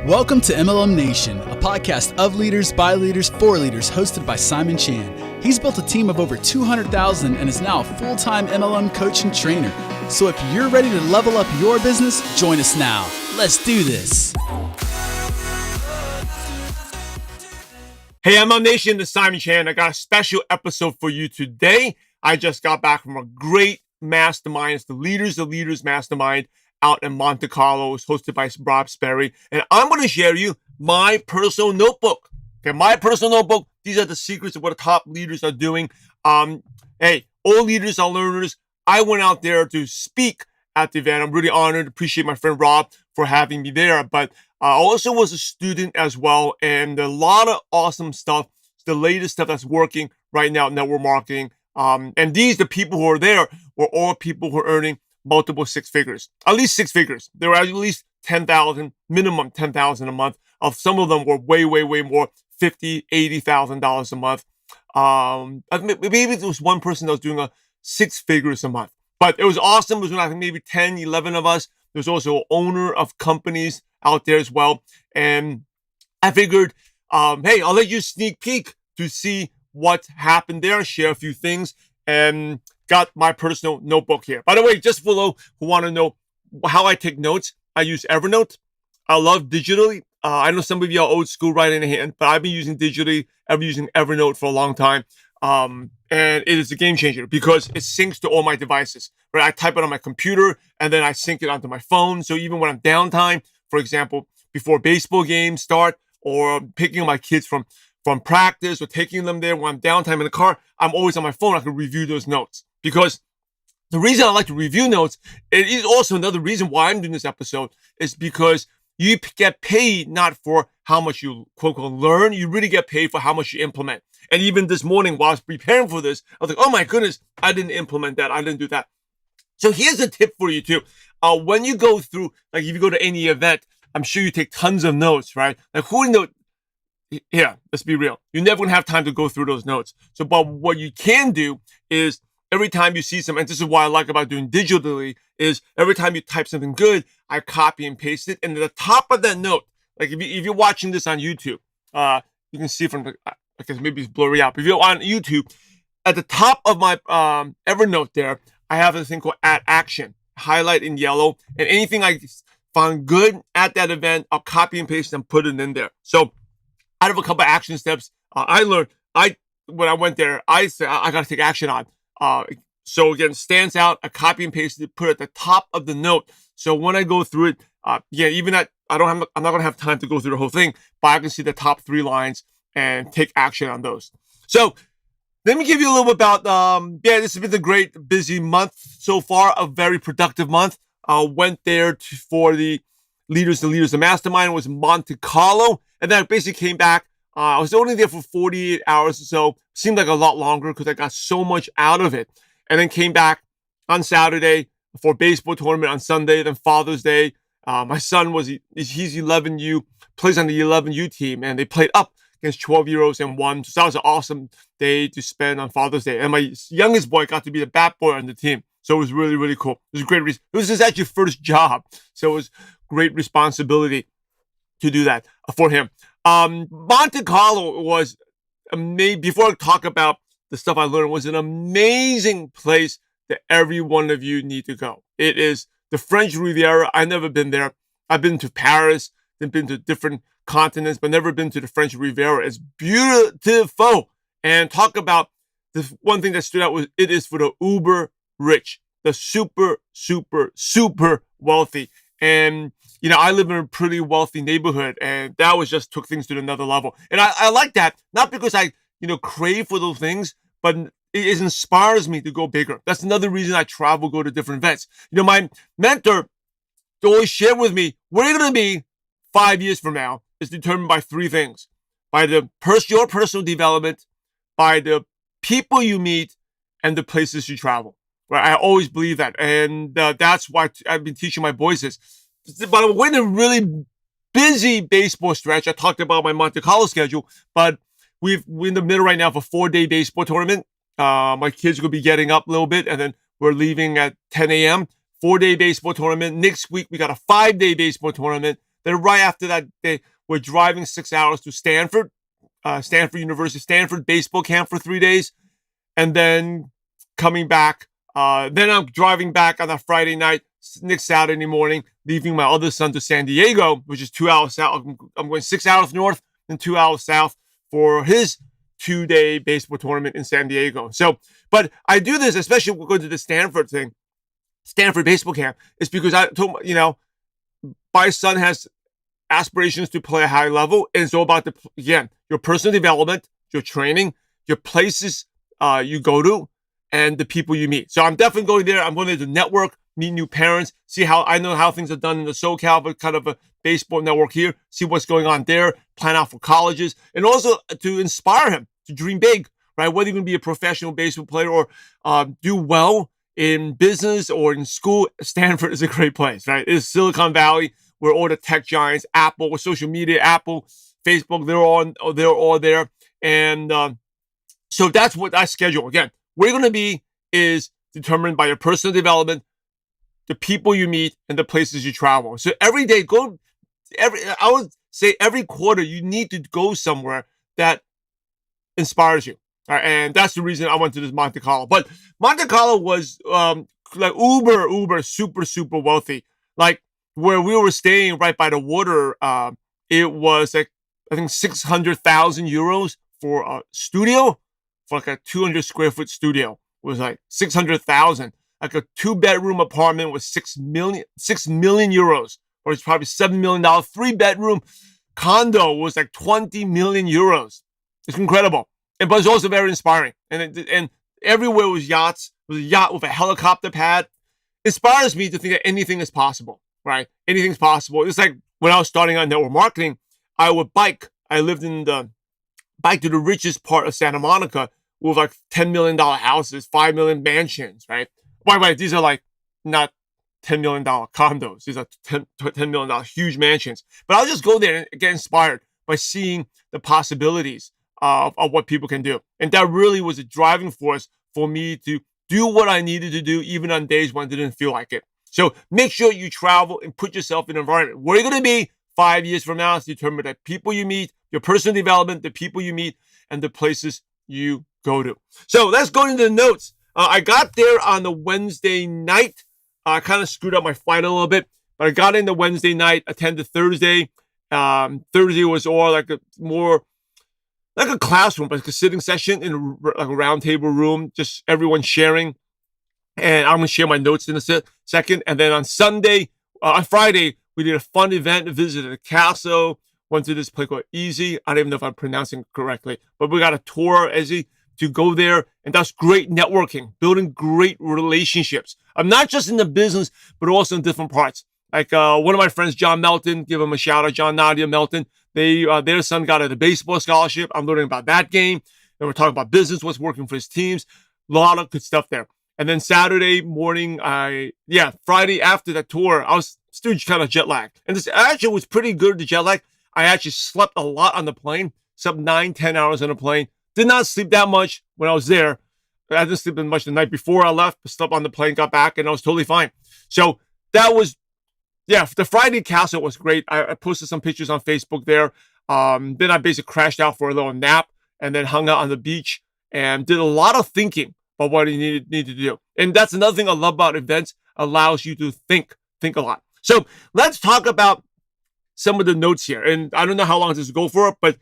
Welcome to MLM Nation, a podcast of leaders, by leaders, for leaders, hosted by Simon Chan. He's built a team of over 200,000 and is now a full-time MLM coach and trainer. So if you're ready to level up your business, join us now. Let's do this. Hey, MLM Nation, this is Simon Chan. I got a special episode for you today. I just got back from a great mastermind. It's the Leaders of Leaders Mastermind out in Monte Carlo. It's hosted by Rob Sperry. And I'm going to share you my personal notebook. Okay, my personal notebook. These are the secrets of what the top leaders are doing. Hey, all leaders are learners. I went out there to speak at the event. I'm really honored. Appreciate my friend Rob for having me there. But I also was a student as well. And a lot of awesome stuff. It's the latest stuff that's working right now in network marketing. And the people who are there were all people who are earning multiple six figures, at least six figures. There were at least 10,000, minimum 10,000 a month. Some of them were way more, $50,000, $80,000 a month. Maybe there was one person that was doing six figures a month, but it was awesome. It was like maybe 10, 11 of us. There's also an owner of companies out there as well. And I figured, hey, I'll let you sneak peek to see what happened there, share a few things, and got my personal notebook here. By the way, just for those who want to know how I take notes, I use Evernote. I love digitally. I know some of you are old school writing in hand, but I've been using digitally. I've been using Evernote for a long time. And it is a game changer because it syncs to all my devices. Right? I type it on my computer and then I sync it onto my phone. So even when I'm downtime, for example, before baseball games start or picking up my kids from practice or taking them there when I'm downtime in the car, I'm always on my phone. I can review those notes. Because the reason I like to review notes, it is also another reason why I'm doing this episode, is because you get paid not for how much you quote unquote learn, you really get paid for how much you implement. And even this morning while I was preparing for this, I was like, oh my goodness, I didn't implement that. I didn't do that. So here's a tip for you too. When you go through, like if you go to any event, I'm sure you take tons of notes, right? Like who knows? Yeah, let's be real. You're never going to have time to go through those notes. So, but what you can do is every time you see something, and this is what I like about doing digitally, is every time you type something good, I copy and paste it. And at the top of that note, like if you're watching this on YouTube, you can see from the, I guess maybe it's blurry out, but if you're on YouTube, at the top of my Evernote there, I have a thing called Add Action, highlight in yellow, and anything I found good at that event, I'll copy and paste and put it in there. So out of a couple of action steps, I learned, when I went there, I said, I got to take action on. So again, stands out, I copy and paste it, put it at the top of the note. So when I go through it, even that, I'm not going to have time to go through the whole thing, but I can see the top 3 lines and take action on those. So let me give you a little bit about, this has been a great busy month so far, a very productive month. Went there for the Leaders of Mastermind. It was Monte Carlo. And then I basically came back. I was only there for 48 hours or so. Seemed like a lot longer because I got so much out of it. And then came back on Saturday for baseball tournament on Sunday, then Father's Day. My son he's 11U, plays on the 11U team, and they played up against 12-year-olds and won. So that was an awesome day to spend on Father's Day. And my youngest boy got to be the bat boy on the team. So it was really, really cool. It was a great reason. It was his actually first job. So it was great responsibility to do that for him. Monte Carlo was amazing. Before I talk about the stuff I learned, was an amazing place that every one of you need to go. It is the French Riviera. I've never been there. I've been to Paris, then been to different continents, but never been to the French Riviera. It's beautiful. And talk about the one thing that stood out was it is for the uber rich, the super, super, super wealthy. And I live in a pretty wealthy neighborhood, and that was just took things to another level. And I like that, not because I, crave for those things, but it inspires me to go bigger. That's another reason I travel, go to different events. My mentor always shared with me, where you're going to be 5 years from now is determined by 3 things: by your personal development, by the people you meet, and the places you travel. Right? I always believe that. And that's why I've been teaching my boys this. But we're in a really busy baseball stretch. I talked about my Monte Carlo schedule, but we're in the middle right now of a 4-day baseball tournament. My kids will be getting up a little bit, and then we're leaving at 10 a.m. 4-day baseball tournament. Next week, we got a 5-day baseball tournament. Then right after that, they were driving 6 hours to Stanford University, Stanford baseball camp for 3 days, and then coming back. Then I'm driving back on a Friday night, next Saturday morning, leaving my other son to San Diego, which is 2 hours south. I'm going 6 hours north and 2 hours south for his 2-day baseball tournament in San Diego. So, but I do this, especially when we go to the Stanford baseball camp, is because I told my son has aspirations to play a high level, and it's all about your personal development, your training, your places you go to, and the people you meet. So I'm definitely going there. I'm going to network, meet new parents, see how I know how things are done in the SoCal, but kind of a baseball network here, see what's going on there, plan out for colleges, and also to inspire him to dream big, right? Whether you're going to be a professional baseball player or do well in business or in school, Stanford is a great place, right? It's Silicon Valley, where all the tech giants, Apple, social media, Apple, Facebook, they're all there. And so that's what I schedule. Again, where you're going to be is determined by your personal development, the people you meet, and the places you travel. So every day, I would say every quarter, you need to go somewhere that inspires you. And that's the reason I went to this Monte Carlo. But Monte Carlo was like uber, super wealthy. Like where we were staying right by the water, it was like, I think 600,000 euros for a studio, for like a 200 square foot studio. It was like 600,000. Like a 2-bedroom apartment was 6 million euros, or it's probably $7 million. 3-bedroom condo was like 20 million euros. It's incredible. But it's also very inspiring. And everywhere was yachts. There was a yacht with a helicopter pad. Inspires me to think that anything is possible, right? Anything's possible. It's like when I was starting on network marketing, I would bike. I lived in the bike to the richest part of Santa Monica with like $10 million houses, 5 million mansions, right? By the way, these are like not $10 million condos. These are $10 million huge mansions. But I'll just go there and get inspired by seeing the possibilities of what people can do. And that really was a driving force for me to do what I needed to do, even on days when I didn't feel like it. So make sure you travel and put yourself in an environment where you're going to be 5 years from now. It's determined by people you meet, your personal development, the people you meet, and the places you go to. So let's go into the notes. I got there on the Wednesday night. I kind of screwed up my flight a little bit, but I got in the Wednesday night, attended Thursday. Thursday was all like a classroom, like a sitting session in like a round table room, just everyone sharing. And I'm going to share my notes in a second. And then on Friday, we did a fun event, visited a castle, went to this place called Easy. I don't even know if I'm pronouncing it correctly, but we got a tour, Easy, to go there. And that's great networking, building great relationships. I'm not just in the business, but also in different parts. Like one of my friends, John Melton, give him a shout out, John Nadia Melton. Their son got a baseball scholarship. I'm learning about that game. And we're talking about business, what's working for his teams. A lot of good stuff there. And then Saturday morning, Friday after that tour, I was still kind of jet lagged. And this actually was pretty good, the jet lag. I actually slept a lot on the plane, slept 9-10 hours on the plane. Did not sleep that much when I was there. I didn't sleep that much the night before I left, but slept on the plane, got back, and I was totally fine. So that was, the Friday castle was great. I posted some pictures on Facebook there. Then I basically crashed out for a little nap and then hung out on the beach and did a lot of thinking about what you need to do. And that's another thing I love about events, allows you to think a lot. So let's talk about some of the notes here. And I don't know how long this will go for, but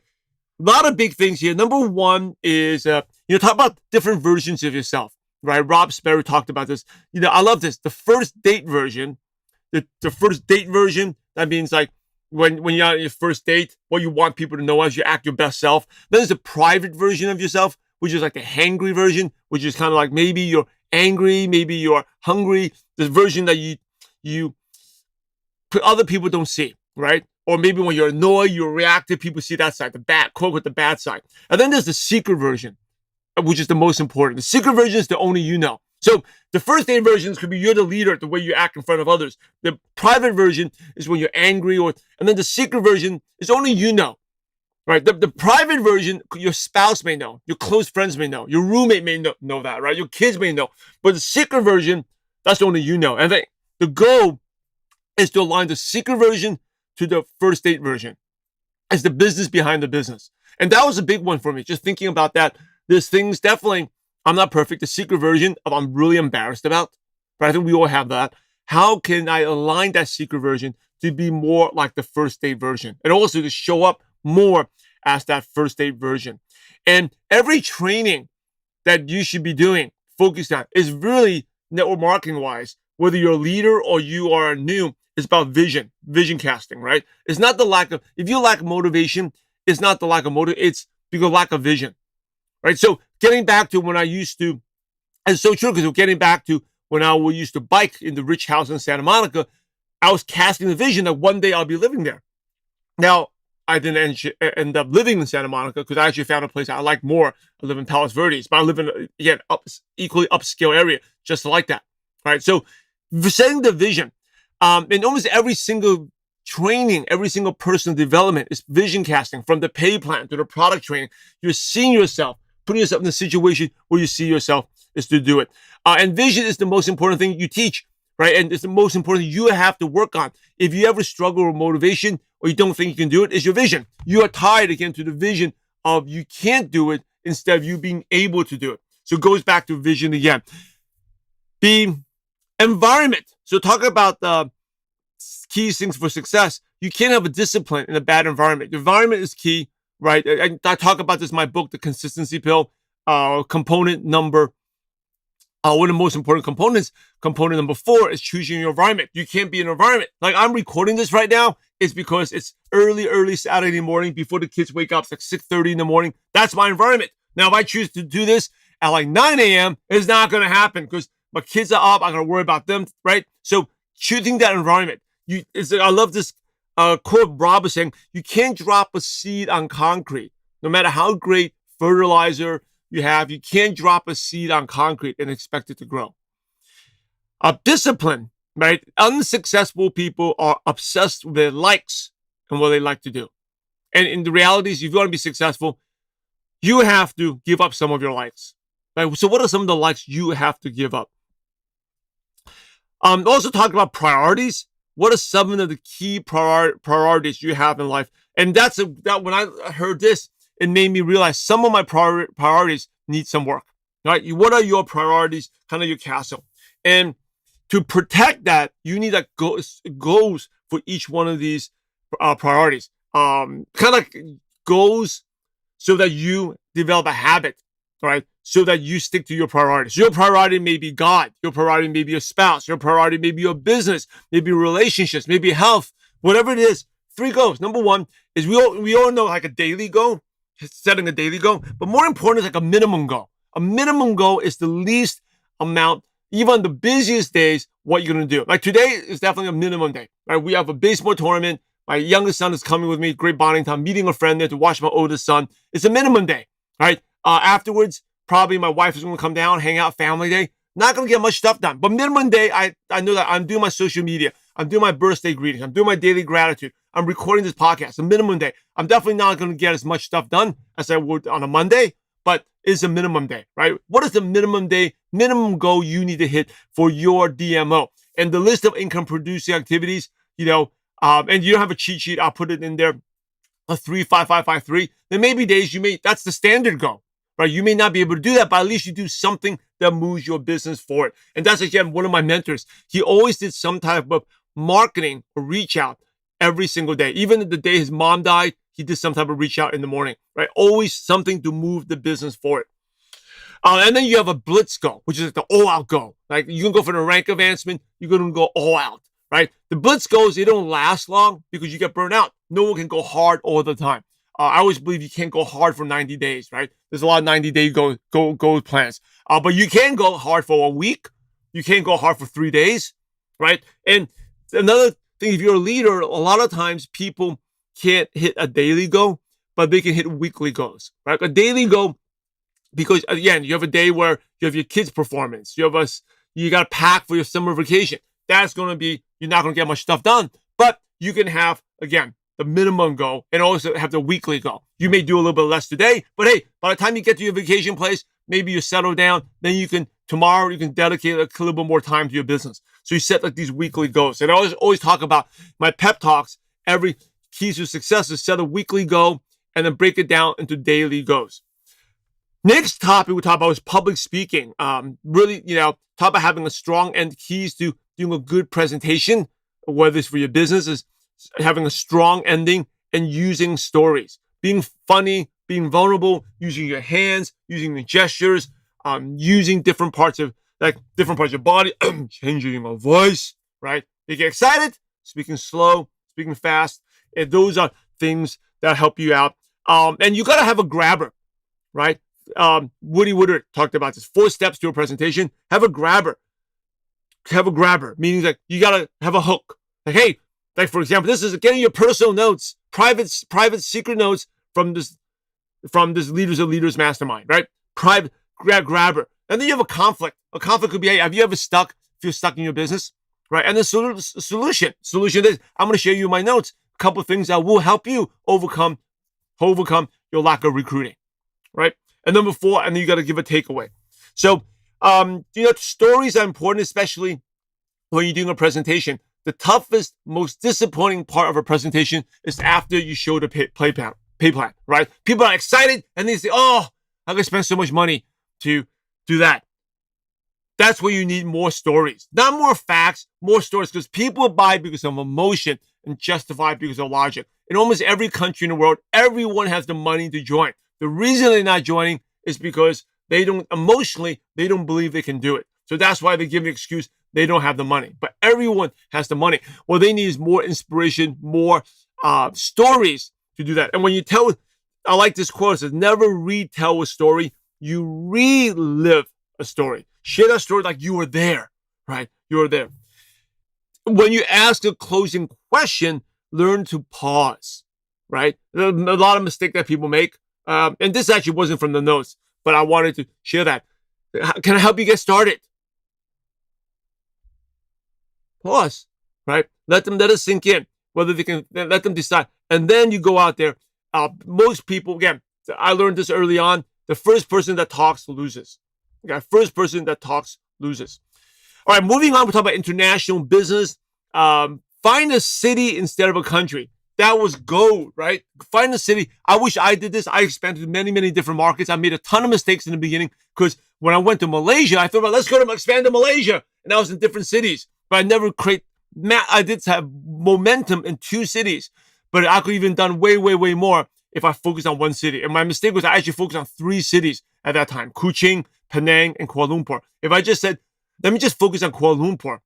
a lot of big things here. Number one is, talk about different versions of yourself, right? Rob Sperry talked about this. I love this. The first date version, the first date version, that means like when you're on your first date, what you want people to know as you act your best self. Then there's a private version of yourself, which is like the hangry version, which is kind of like maybe you're angry, maybe you're hungry. The version that you other people don't see, right? Or maybe when you're annoyed, you're reactive, people see that side, the bad, quote with the bad side. And then there's the secret version, which is the most important. The secret version is the only you know. So the first date versions could be you're the leader, the way you act in front of others. The private version is when you're angry, and then the secret version is only you know, right? The private version, your spouse may know, your close friends may know, your roommate may know that, right? Your kids may know. But the secret version, that's only you know. And the goal is to align the secret version to the first date version. It's the business behind the business. And that was a big one for me, just thinking about that. There's things definitely, I'm not perfect. The secret version of I'm really embarrassed about, but I think we all have that. How can I align that secret version to be more like the first date version, and also to show up more as that first date version? And every training that you should be doing, focused on, is really network marketing wise, whether you're a leader or you are new, it's about vision casting, right? It's not the lack of, if you lack motivation, it's not the lack of motive, it's because of lack of vision, right? So getting back to when I used to, and it's so true, because getting back to when I used to bike in the rich house in Santa Monica, I was casting the vision that one day I'll be living there. Now, I didn't end up living in Santa Monica because I actually found a place I like more. I live in Palos Verdes, but I live in, again, equally upscale area, just like that, right? So setting the vision, in almost every single training, every single personal development is vision casting, from the pay plan to the product training. You're seeing yourself, putting yourself in a situation where you see yourself is to do it. And vision is the most important thing you teach, right? And it's the most important thing you have to work on. If you ever struggle with motivation or you don't think you can do it, it's your vision. You are tied again to the vision of you can't do it instead of you being able to do it. So it goes back to vision again. The environment. So talk about the key things for success. You can't have a discipline in a bad environment. The environment is key, right? I talk about this in my book, The Consistency Pill. Component number one of the most important components, component number 4, is choosing your environment. You can't be in an environment. Like I'm recording this right now, it's because it's early Saturday morning before the kids wake up. It's like 6:30 in the morning. That's my environment. Now, if I choose to do this at like 9 a.m., it's not going to happen because my kids are up. I'm going to worry about them, right? So choosing that environment. I love this quote Rob was saying, you can't drop a seed on concrete. No matter how great fertilizer you have, you can't drop a seed on concrete and expect it to grow. Discipline, right? Unsuccessful people are obsessed with their likes and what they like to do. And in the reality is, if you want to be successful, you have to give up some of your likes. Right? So what are some of the likes you have to give up? Also talk about priorities. What are some of the key priorities you have in life? And that when I heard this, it made me realize some of my priorities need some work, right? What are your priorities, kind of your castle? And to protect that, you need like goals for each one of these priorities. Kind of like goals so that you develop a habit, right? So that you stick to your priorities. Your priority may be God. Your priority may be your spouse. Your priority may be your business, maybe relationships, maybe health, whatever it is. 3 goals. Number 1 is we all know like a daily goal, setting a daily goal, but more important is like a minimum goal. A minimum goal is the least amount, even on the busiest days, what you're going to do. Like today is definitely a minimum day, right? We have a baseball tournament. My youngest son is coming with me, great bonding time, meeting a friend there to watch my oldest son. It's a minimum day, right? Afterwards, probably my wife is going to come down, hang out, family day. Not going to get much stuff done. But minimum day, I know that I'm doing my social media. I'm doing my birthday greetings. I'm doing my daily gratitude. I'm recording this podcast. A minimum day. I'm definitely not going to get as much stuff done as I would on a Monday, but it's a minimum day, right? What is the minimum day, minimum goal you need to hit for your DMO? And the list of income producing activities, and you don't have a cheat sheet, I'll put it in there, a 3-5-5-5-3. There may be days that's the standard goal, right? You may not be able to do that, but at least you do something that moves your business forward. And that's, again, one of my mentors. He always did some type of marketing or reach out every single day. Even the day his mom died, he did some type of reach out in the morning, right? Always something to move the business forward. And then you have a blitz goal, which is like the all-out goal. Like you can go for the rank advancement, you're going to go all out, right? The blitz goals, they don't last long because you get burned out. No one can go hard all the time. I always believe you can't go hard for 90 days, right? There's a lot of 90-day goal plans. But you can go hard for a week. You can't go hard for 3 days, right? And another thing, if you're a leader, a lot of times people can't hit a daily goal, but they can hit weekly goals, right? A daily goal, because again, you have a day where you have your kids' performance. You got to pack for your summer vacation. That's going to be, you're not going to get much stuff done, but you can have, again, the minimum goal and also have the weekly goal. You may do a little bit less today, but hey, by the time you get to your vacation place, maybe you settle down, then tomorrow you can dedicate a little bit more time to your business. So you set like these weekly goals. And I always talk about my pep talks every keys to success is set a weekly goal and then break it down into daily goals. Next topic we talk about is public speaking. Really, talk about having a strong and keys to doing a good presentation, whether it's for your business, is having a strong ending and using stories, being funny, being vulnerable, using your hands, using the gestures, using different parts of your body, changing your voice, right? You get excited, speaking slow, speaking fast. And those are things that help you out. And you got to have a grabber, right? Woody Woodard talked about this. 4 steps to a presentation. Have a grabber. Meaning that you got to have a hook. Like, hey, like for example, this is getting your personal notes, private secret notes from this Leaders of Leaders Mastermind, right? Private grabber. And then you have a conflict. A conflict could be, hey, have you ever feel stuck in your business, right? And the solution is, I'm going to share you my notes. A couple of things that will help you overcome your lack of recruiting, right? And number 4, and then you got to give a takeaway. So, stories are important, especially when you're doing a presentation. The toughest, most disappointing part of a presentation is after you show the pay plan, right? People are excited and they say, oh, I'm going to spend so much money to do that. That's where you need more stories, not more facts, more stories, because people buy because of emotion and justify because of logic. In almost every country in the world, everyone has the money to join. The reason they're not joining is because they don't believe they can do it. So that's why they give the excuse they don't have the money. But everyone has the money. What they need is more inspiration, more stories to do that. And when you tell, I like this quote, it says, never retell a story, you relive a story. Share that story like you were there, right? You were there. When you ask a closing question, learn to pause, right? A lot of mistakes that people make. And this actually wasn't from the notes, but I wanted to share that. Can I help you get started? Pause, right? Let it sink in, whether they can, let them decide. And then you go out there. Most people, again, I learned this early on, the first person that talks loses. Okay, first person that talks loses. All right, moving on, we're talking about international business. Find a city instead of a country. That was gold, right? Find a city. I wish I did this. I expanded to many, many different markets. I made a ton of mistakes in the beginning because when I went to Malaysia, I thought about, let's go to expand to Malaysia. And I was in different cities. But I never I did have momentum in 2 cities. But I could even done way, way, way more if I focused on 1 city. And my mistake was I actually focused on 3 cities at that time. Kuching, Penang, and Kuala Lumpur. If I just said, let me just focus on Kuala Lumpur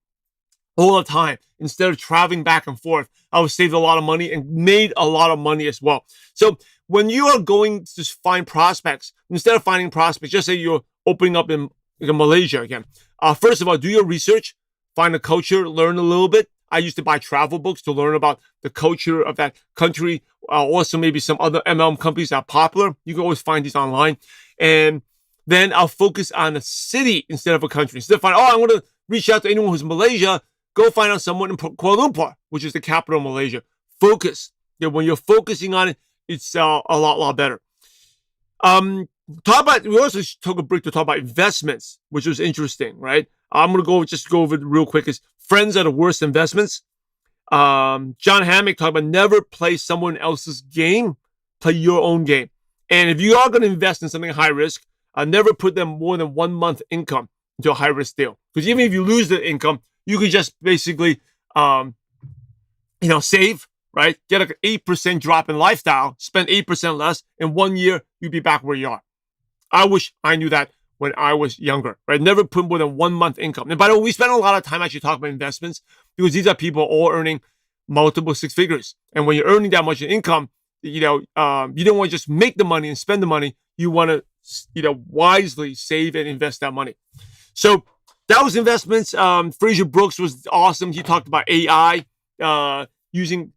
all the time, instead of traveling back and forth, I would save a lot of money and made a lot of money as well. So when you are going to find prospects, instead of finding prospects, just say you're opening up in Malaysia again. First of all, do your research, find the culture, learn a little bit. I used to buy travel books to learn about the culture of that country. Also, maybe some other MLM companies that are popular. You can always find these online. And then I'll focus on a city instead of a country. Instead of I'm going to reach out to anyone who's in Malaysia, go find out someone in Kuala Lumpur, which is the capital of Malaysia. Focus. When you're focusing on it, it's a lot better. We also took a break to talk about investments, which was interesting, right? I'm going to go over it real quick. Is friends are the worst investments. John Hammock talked about never play someone else's game, play your own game. And if you are going to invest in something high risk, never put them more than 1 month income into a high risk deal. Because even if you lose the income, you could just basically, save, right? Get an 8% drop in lifestyle, spend 8% less. In 1 year, you'd be back where you are. I wish I knew that when I was younger, right? Never put more than 1 month income. And by the way, we spend a lot of time actually talking about investments because these are people all earning multiple 6 figures. And when you're earning that much in-income, you don't want to just make the money and spend the money. You want to, wisely save and invest that money. So that was investments. Fraser Brooks was awesome. He talked about AI, using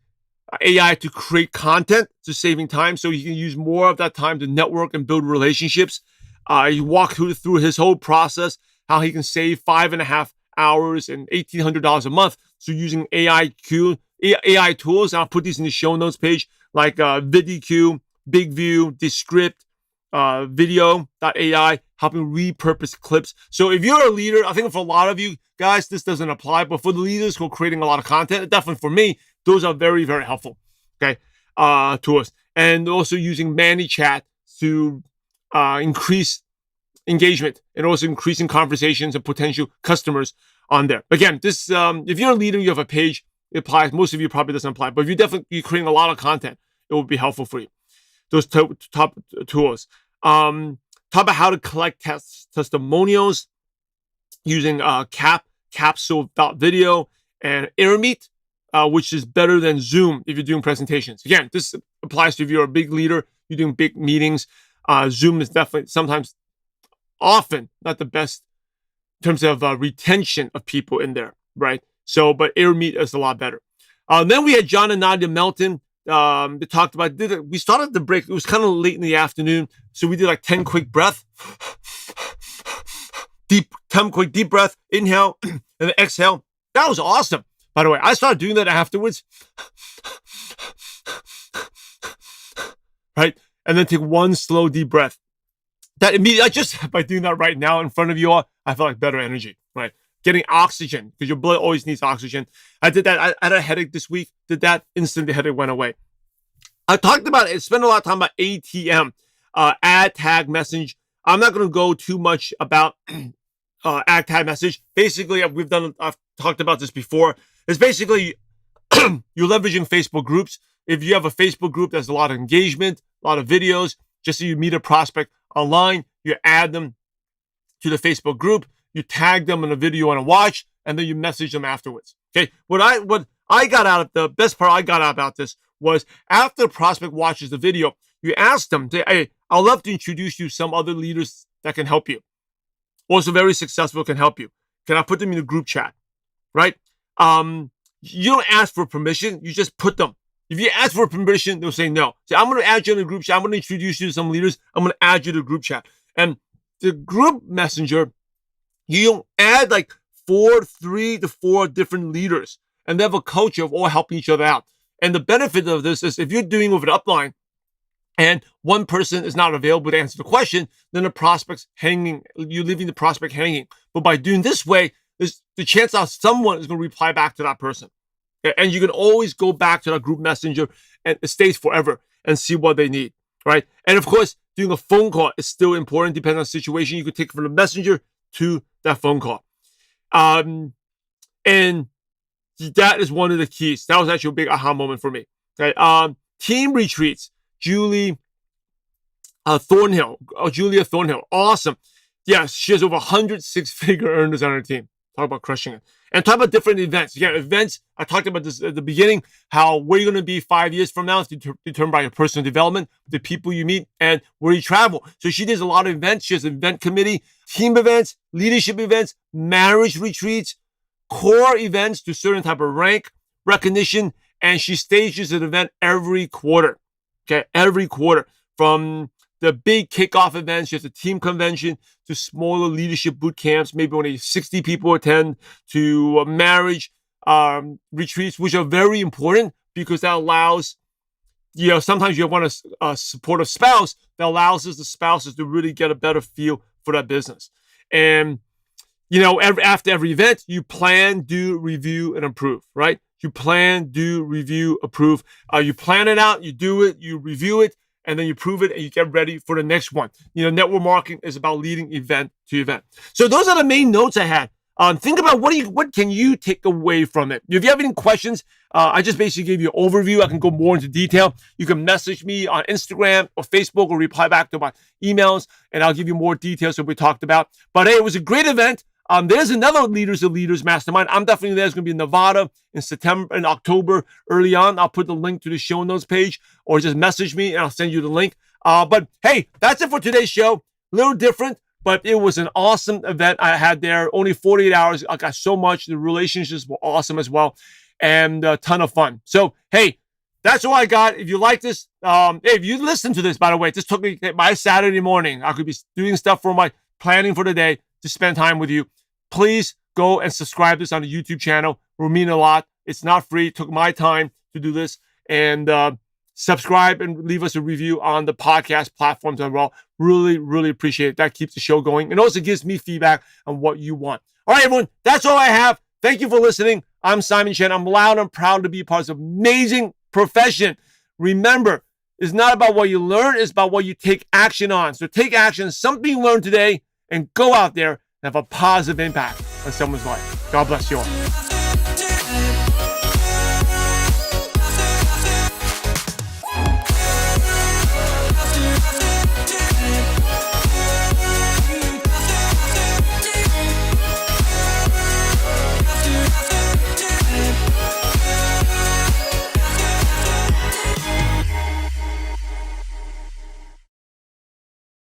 AI to create content, to saving time so you can use more of that time to network and build relationships. He walked through his whole process, how he can save 5.5 hours and $1,800 a month. So using AI tools, and I'll put these in the show notes page, like VidIQ, BigView, Descript, video.ai, helping repurpose clips. So if you're a leader, I think for a lot of you guys, this doesn't apply, but for the leaders who are creating a lot of content, definitely for me, Those are very, very helpful, okay, to us. And also using ManyChat to increase engagement and also increasing conversations and potential customers on there. Again, this if you're a leader, you have a page, it applies. Most of you probably doesn't apply, but if you're creating a lot of content, it will be helpful for you. Those top tools. Talk about how to collect testimonials using capsule.video and AirMeet, which is better than Zoom if you're doing presentations. Again, this applies to if you're a big leader, you're doing big meetings. Zoom is definitely often not the best in terms of retention of people in there, right? So, but AirMeet is a lot better. Then we had John and Nadia Melton. They talked about, we started the break. It was kind of late in the afternoon. So we did like 10 quick breath. 10 quick deep breath, inhale, and then exhale. That was awesome. By the way, I started doing that afterwards. Right? And then take one slow deep breath. That immediately, just by doing that right now in front of you all, I felt like better energy, right? Getting oxygen, because your blood always needs oxygen. I did that. I had a headache this week. Did that. Instantly, the headache went away. I talked about it. Spent a lot of time about ATM, ad tag message. I'm not going to go too much about ad tag message. Basically, I've talked about this before. It's basically you're leveraging Facebook groups. If you have a Facebook group, there's a lot of engagement, a lot of videos. Just so you meet a prospect online, you add them to the Facebook group, you tag them in a video you want to watch, and then you message them afterwards. Okay. What I got out of the best part I got out about this was after the prospect watches the video, you ask them, hey, I'd love to introduce you to some other leaders that can help you. Also very successful, can help you. Can I put them in a group chat? Right? You don't ask for permission, you just put them. If you ask for permission, they'll say no. Say, I'm going to add you in a group chat. I'm going to introduce you to some leaders. I'm going to add you to the group chat. And the group messenger, you add like 3 to 4 different leaders, and they have a culture of all helping each other out. And the benefit of this is if you're doing with an upline and one person is not available to answer the question, then the prospect's hanging. You're leaving the prospect hanging. But by doing this way, there's the chance that someone is going to reply back to that person. And you can always go back to that group messenger and it stays forever and see what they need, right? And of course, doing a phone call is still important, depending on the situation. You could take it from the messenger to that phone call. And that is one of the keys. That was actually a big aha moment for me. Okay. Team retreats. Julia Thornhill. Awesome. Yes, she has over 100 six-figure earners on her team. Talk about crushing it. And talk about different events. Again, events, I talked about this at the beginning, how where you're going to be 5 years from now is determined by your personal development, the people you meet, and where you travel. So she does a lot of events. She has an event committee, team events, leadership events, marriage retreats, core events to certain type of rank recognition, and she stages an event every quarter. Okay, every quarter. From the big kickoff events, just a team convention, to smaller leadership boot camps, maybe only 60 people attend, to marriage retreats, which are very important because that allows, sometimes you want to support a spouse, that allows the spouses to really get a better feel for that business. And, after every event, you plan, do, review, and improve, right? You plan, do, review, approve. You plan it out, you do it, you review it, and then you prove it and you get ready for the next one. Network marketing is about leading event to event. So those are the main notes I had. Think about what can you take away from it? If you have any questions, I just basically gave you an overview. I can go more into detail. You can message me on Instagram or Facebook or reply back to my emails, and I'll give you more details that we talked about. But hey, it was a great event. There's another Leaders of Leaders Mastermind. I'm definitely there. It's going to be in Nevada in October, early on. I'll put the link to the show notes page, or just message me and I'll send you the link. But hey, that's it for today's show. A little different, but it was an awesome event I had there. Only 48 hours. I got so much. The relationships were awesome as well, and a ton of fun. So hey, that's all I got. If you like this, hey, if you listen to this, by the way, this took me my Saturday morning. I could be doing stuff for my planning for the day to spend time with you. Please go and subscribe this on the YouTube channel. It will mean a lot. It's not free. It took my time to do this. And subscribe and leave us a review on the podcast platforms as well. Really, really appreciate it. That keeps the show going. And also gives me feedback on what you want. All right, everyone. That's all I have. Thank you for listening. I'm Simon Chan. I'm loud and proud to be part of this amazing profession. Remember, it's not about what you learn, it's about what you take action on. So take action, something you learned today, and go out there and have a positive impact on someone's life. God bless you all.